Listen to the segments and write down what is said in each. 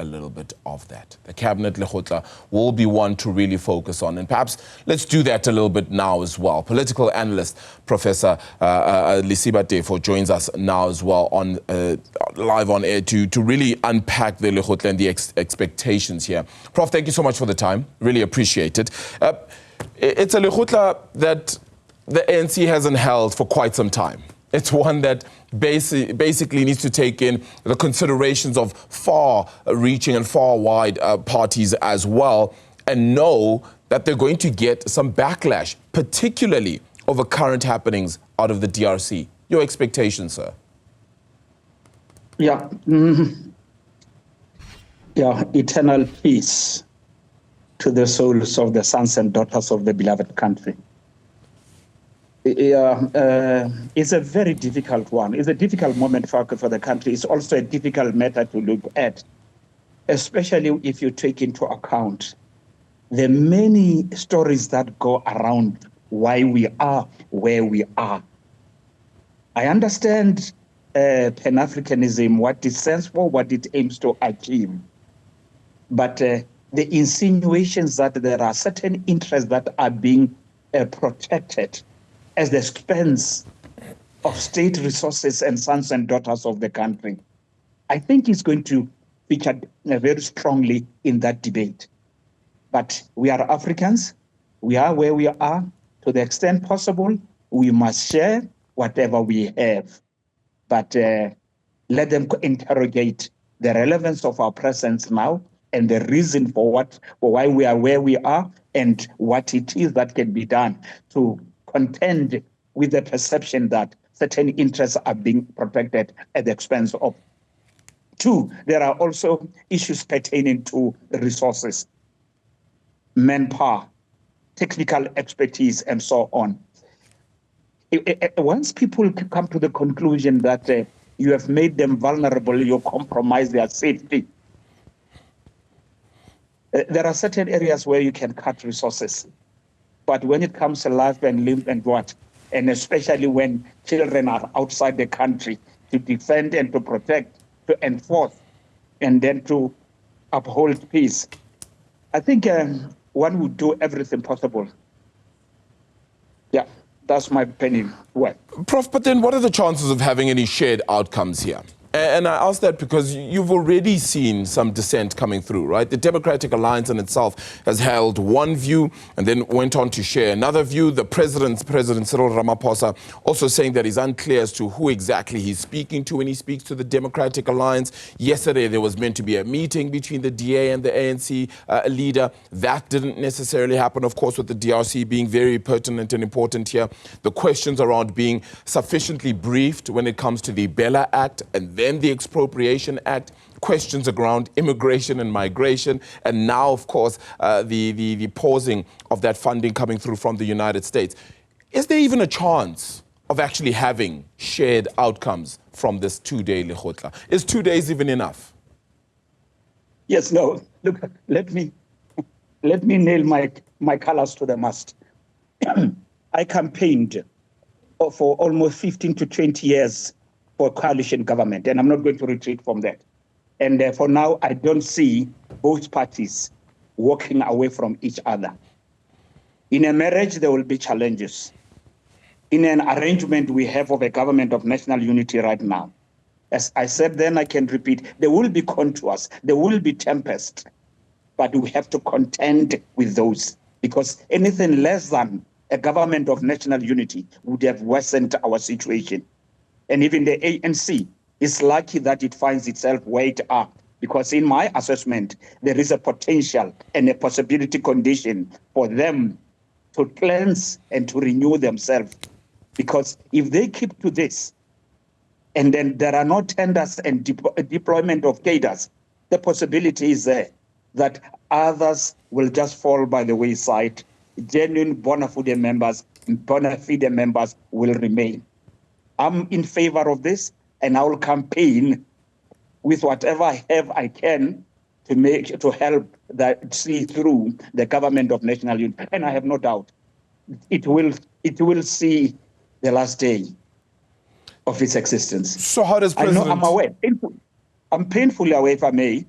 a little bit of that. The Cabinet Lekgotla will be one to really focus on, and perhaps let's do that a little bit now as well. Political analyst Professor Lesiba Teffo joins us now as well on live on air to really unpack the Lekgotla and the expectations here. Prof, thank you so much for the time. Really appreciate it. It's a Lekgotla that the ANC hasn't held for quite some time. It's one that basically needs to take in the considerations of far-reaching and far-wide parties as well, and know that they're going to get some backlash, particularly over current happenings out of the DRC. Your expectations, sir? Yeah, eternal peace to the souls of the sons and daughters of the beloved country. It's a very difficult one. It's a difficult moment for the country. It's also a difficult matter to look at, especially if you take into account the many stories that go around why we are where we are. I understand Pan-Africanism, what it stands for, what it aims to achieve. But the insinuations that there are certain interests that are being protected at the expense of state resources and sons and daughters of the country, I think is going to feature very strongly in that debate. But we are Africans. We are where we are. To the extent possible, we must share whatever we have. But let them interrogate the relevance of our presence now and the reason for why we are where we are and what it is that can be done to contend with the perception that certain interests are being protected at the expense of. Two, there are also issues pertaining to resources, manpower, technical expertise, and so on. Once people come to the conclusion that you have made them vulnerable, you compromise their safety, there are certain areas where you can cut resources. But when it comes to life and limb and what, and especially when children are outside the country to defend and to protect, to enforce, and then to uphold peace, I think one would do everything possible. Yeah, that's my opinion. Well, Prof, but then what are the chances of having any shared outcomes here? And I ask that because you've already seen some dissent coming through, right? The Democratic Alliance in itself has held one view and then went on to share another view. The President Cyril Ramaphosa, also saying that he's unclear as to who exactly he's speaking to when he speaks to the Democratic Alliance. Yesterday, there was meant to be a meeting between the DA and the ANC leader. That didn't necessarily happen, of course, with the DRC being very pertinent and important here. The questions around being sufficiently briefed when it comes to the Bela Act and then the Expropriation Act, questions around immigration and migration, and now, of course, the pausing of that funding coming through from the United States. Is there even a chance of actually having shared outcomes from this two-day Lekgotla? Is 2 days even enough? Yes, no. Look, let me nail my colors to the mast. I campaigned for almost 15 to 20 years for coalition government, and I'm not going to retreat from that. And for now, I don't see both parties walking away from each other. In a marriage, there will be challenges. In an arrangement we have of a government of national unity right now, as I said then, I can repeat, there will be contours, there will be tempest, but we have to contend with those, because anything less than a government of national unity would have worsened our situation. And even the ANC is lucky that it finds itself where it are, because in my assessment, there is a potential and a possibility condition for them to cleanse and to renew themselves. Because if they keep to this, and then there are no tenders and deployment of cadres, the possibility is there that others will just fall by the wayside. Genuine bona fide members will remain. I'm in favor of this, and I will campaign with whatever I have I can to help that see through the government of national unity. And I have no doubt it will see the last day of its existence. So how does President... I'm aware. I'm painfully aware, if I may,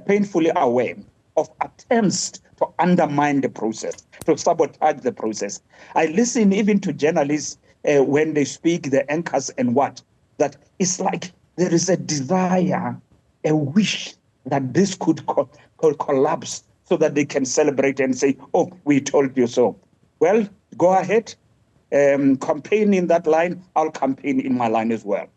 painfully aware of attempts to undermine the process, to sabotage the process. I listen even to journalists when they speak, the anchors and what, that it's like there is a desire, a wish that this could collapse so that they can celebrate and say, oh, we told you so. Well, go ahead, campaign in that line, I'll campaign in my line as well.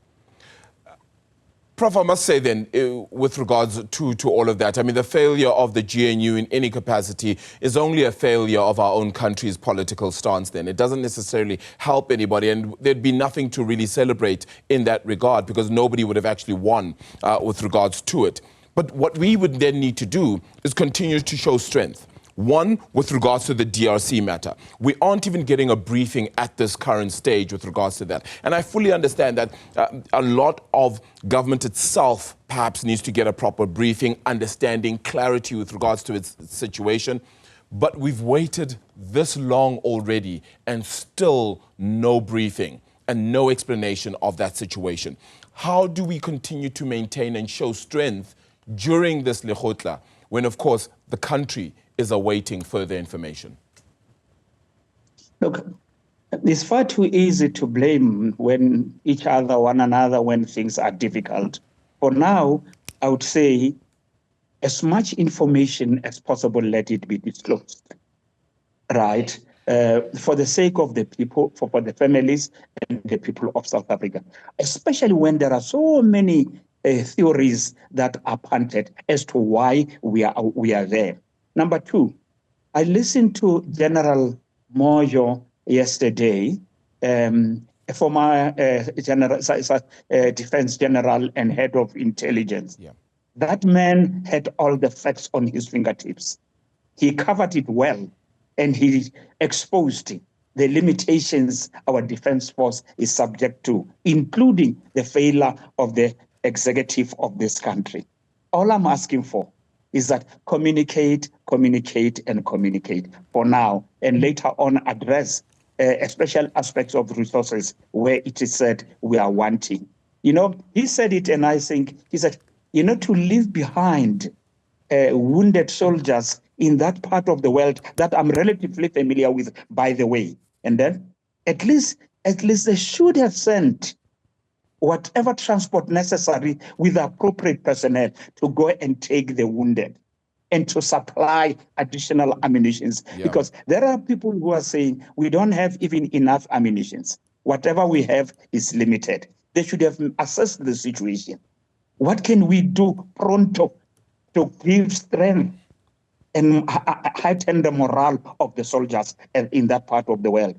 Prof, I must say then, with regards to all of that, I mean, the failure of the GNU in any capacity is only a failure of our own country's political stance then. It doesn't necessarily help anybody, and there'd be nothing to really celebrate in that regard because nobody would have actually won with regards to it. But what we would then need to do is continue to show strength. One, with regards to the DRC matter. We aren't even getting a briefing at this current stage with regards to that. And I fully understand that a lot of government itself perhaps needs to get a proper briefing, understanding, clarity with regards to its situation. But we've waited this long already and still no briefing and no explanation of that situation. How do we continue to maintain and show strength during this Lekgotla when, of course, the country is awaiting further information? Look, it's far too easy to blame one another when things are difficult. For now, I would say as much information as possible, let it be disclosed, right? For the sake of the people, for the families and the people of South Africa, especially when there are so many theories that are punted as to why we are there. Number two, I listened to General Mojo yesterday, former defense general and head of intelligence. Yeah. That man had all the facts on his fingertips. He covered it well, and he exposed the limitations our defense force is subject to, including the failure of the executive of this country. All I'm asking for is that communicate for now, and later on address special aspects of resources where it is said we are wanting. You know, he said it, and I think he said, you know, to leave behind wounded soldiers in that part of the world that I'm relatively familiar with, by the way. And then at least they should have sent whatever transport necessary with appropriate personnel to go and take the wounded and to supply additional ammunitions. Yeah. Because there are people who are saying we don't have even enough ammunitions. Whatever we have is limited. They should have assessed the situation. What can we do pronto to give strength and heighten the morale of the soldiers in that part of the world?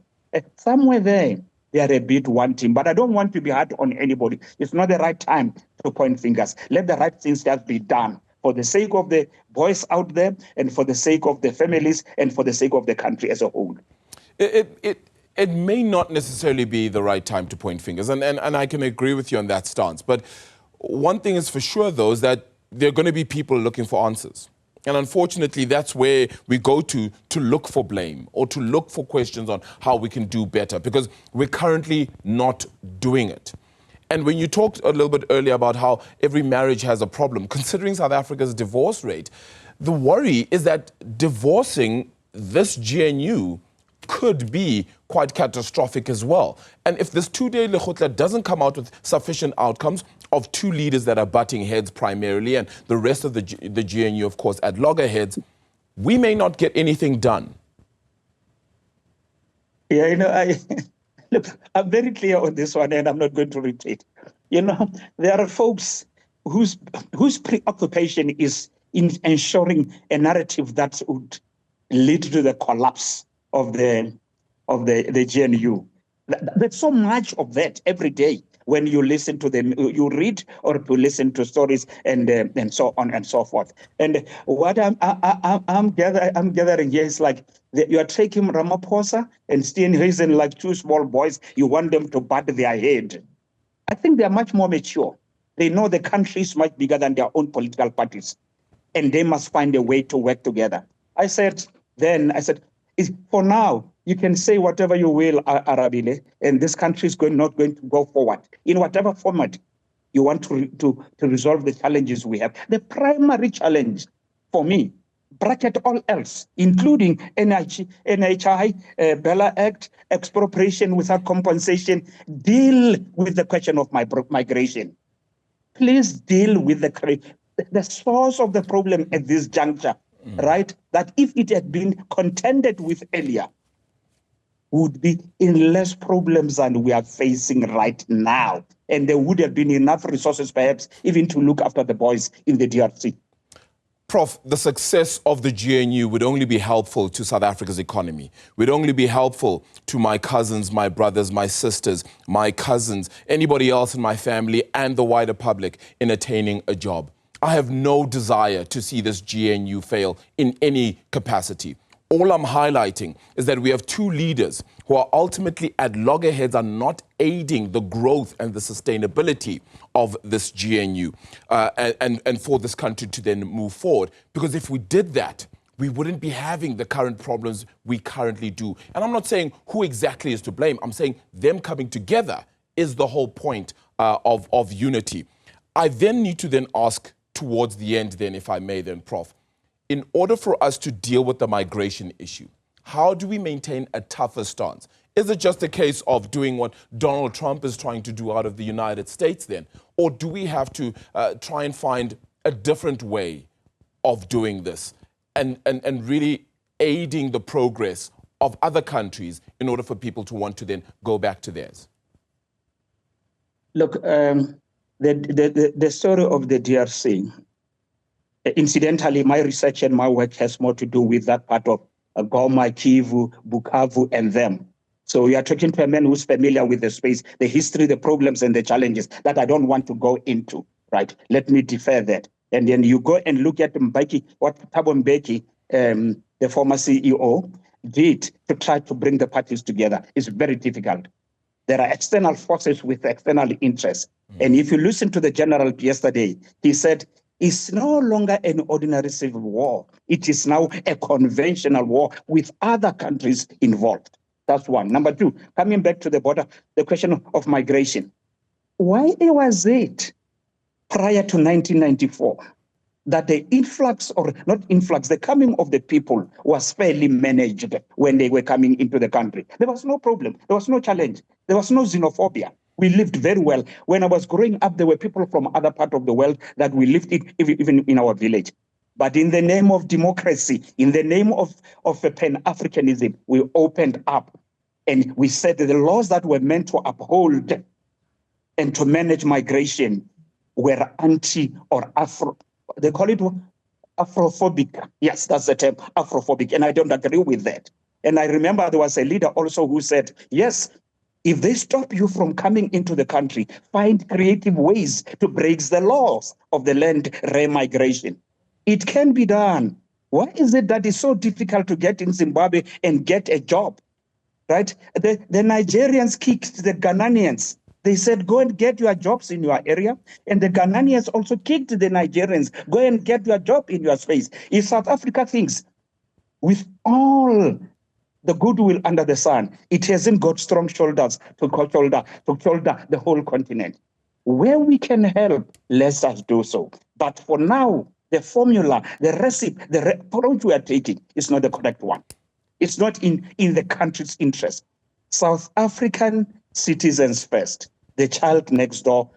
Somewhere there, they are a bit wanting, but I don't want to be hard on anybody. It's not the right time to point fingers. Let the right things just be done for the sake of the boys out there and for the sake of the families and for the sake of the country as a whole. It may not necessarily be the right time to point fingers, and I can agree with you on that stance. But one thing is for sure, though, is that there are going to be people looking for answers. And unfortunately, that's where we go to look for blame or to look for questions on how we can do better, because we're currently not doing it. And when you talked a little bit earlier about how every marriage has a problem, considering South Africa's divorce rate, the worry is that divorcing this GNU could be quite catastrophic as well. And if this two-day Lekgotla doesn't come out with sufficient outcomes of two leaders that are butting heads primarily and the rest of the GNU, of course, at loggerheads, we may not get anything done. Yeah, you know, look, I'm very clear on this one, and I'm not going to repeat. You know, there are folks whose preoccupation is in ensuring a narrative that would lead to the collapse of the GNU. There's so much of that every day when you listen to them, you read or to listen to stories and so on and so forth. And what I'm gathering here is like you are taking Ramaphosa and Steenhuisen like two small boys. You want them to bat their head. I think they are much more mature. They know the country is much bigger than their own political parties, and they must find a way to work together. I said, for now, you can say whatever you will, Arabile, and this country is not going to go forward in whatever format You want to resolve the challenges we have. The primary challenge for me, bracket all else, including NHI, Bela Act, expropriation without compensation, deal with the question of migration. Please deal with the source of the problem at this juncture, right? That if it had been contended with earlier, would be in less problems than we are facing right now. And there would have been enough resources, perhaps, even to look after the boys in the DRC. Prof, the success of the GNU would only be helpful to South Africa's economy, would only be helpful to my cousins, my brothers, my sisters, my cousins, anybody else in my family and the wider public in attaining a job. I have no desire to see this GNU fail in any capacity. All I'm highlighting is that we have two leaders who are ultimately at loggerheads and not aiding the growth and the sustainability of this GNU and for this country to then move forward. Because if we did that, we wouldn't be having the current problems we currently do. And I'm not saying who exactly is to blame. I'm saying them coming together is the whole point of unity. I then need to then ask towards the end then, if I may then, Prof, in order for us to deal with the migration issue, how do we maintain a tougher stance? Is it just a case of doing what Donald Trump is trying to do out of the United States then? Or do we have to try and find a different way of doing this and really aiding the progress of other countries in order for people to want to then go back to theirs? Look, the story of the DRC, incidentally, my research and my work has more to do with that part of Goma, Kivu, Bukavu, and them. So we are talking to a man who's familiar with the space, the history, the problems, and the challenges that I don't want to go into, right? Let me defer that. And then you go and look at Mbeki, what Thabo Mbeki, the former CEO, did to try to bring the parties together. It's very difficult. There are external forces with external interests. And if you listen to the general yesterday, he said, it's no longer an ordinary civil war. It is now a conventional war with other countries involved. That's one. Number two, coming back to the border, the question of migration. Why was it prior to 1994 that the influx, or not influx, the coming of the people was fairly managed when they were coming into the country? There was no problem. There was no challenge. There was no xenophobia. We lived very well. When I was growing up, there were people from other parts of the world that we lived even in our village. But in the name of democracy, in the name of Pan-Africanism, we opened up and we said that the laws that were meant to uphold and to manage migration were anti or Afro. They call it Afrophobic. Yes, that's the term, Afrophobic. And I don't agree with that. And I remember there was a leader also who said, yes, if they stop you from coming into the country, find creative ways to break the laws of the land remigration. It can be done. Why is it that it's so difficult to get in Zimbabwe and get a job, right? The Nigerians kicked the Ghanaians. They said, go and get your jobs in your area. And the Ghanaians also kicked the Nigerians, go and get your job in your space. If South Africa thinks, with all the goodwill under the sun, it hasn't got strong shoulders to shoulder the whole continent. Where we can help, let us do so. But for now, the formula, the recipe, the approach we are taking is not the correct one. It's not in the country's interest. South African citizens first, the child next door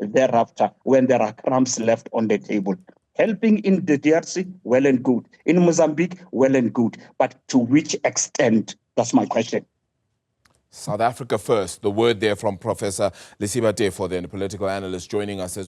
thereafter, when there are crumbs left on the table. Helping in the DRC, well and good. In Mozambique, well and good. But to which extent? That's my question. South Africa first. The word there from Professor Lesiba Teffo, then a political analyst, joining us as